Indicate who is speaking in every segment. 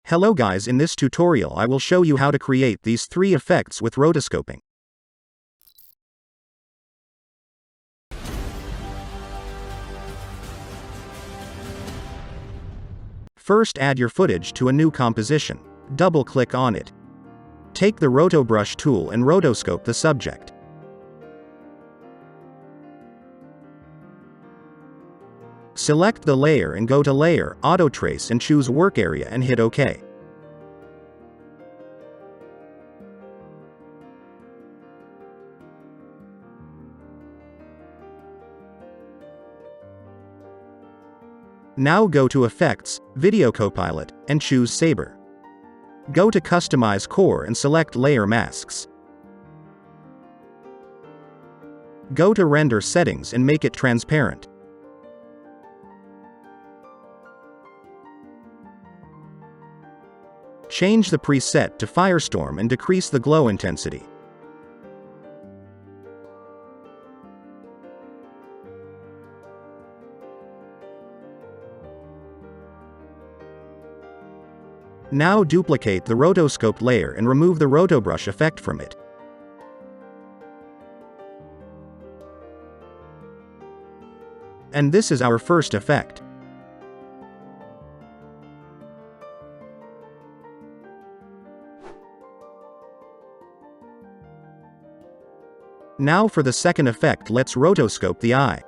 Speaker 1: Hello guys, in this tutorial I will show you how to create these 3 effects with rotoscoping. First, add your footage to a new composition. Double-click on it. Take the rotobrush tool and rotoscope the subject. Select the layer and go to Layer, Auto Trace and choose Work Area and hit OK. Now go to Effects, Video Copilot, and choose Saber. Go to Customize Core and select Layer Masks. Go to Render Settings and make it transparent. Change the preset to Firestorm and decrease the glow intensity. Now duplicate the rotoscope layer and remove the rotobrush effect from it. And this is our first effect. Now for the second effect, let's rotoscope the eye.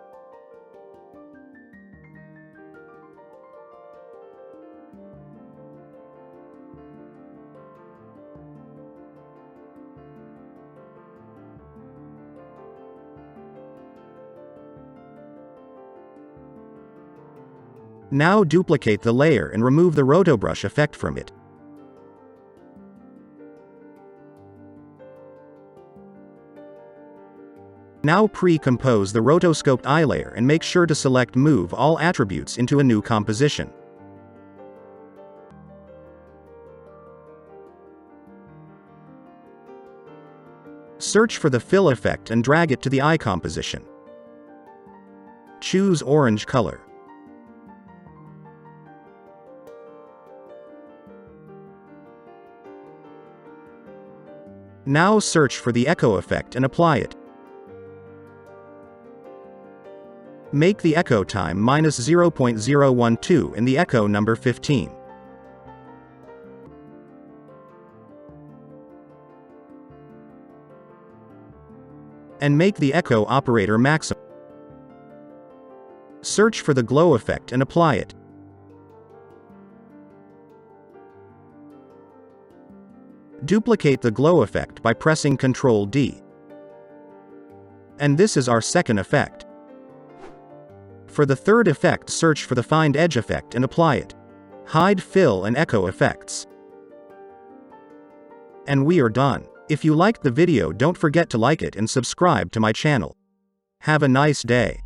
Speaker 1: Now duplicate the layer and remove the rotobrush effect from it. Now pre-compose the rotoscoped eye layer and make sure to select Move All Attributes into a new composition. Search for the fill effect and drag it to the eye composition. Choose orange color. Now search for the echo effect and apply it. Make the echo time -0.012 and the echo number 15. And make the echo operator maximum. Search for the glow effect and apply it. Duplicate the glow effect by pressing Ctrl D. And this is our second effect. For the third effect, search for the Find Edge effect and apply it. Hide fill and echo effects. And we are done. If you liked the video, don't forget to like it and subscribe to my channel. Have a nice day.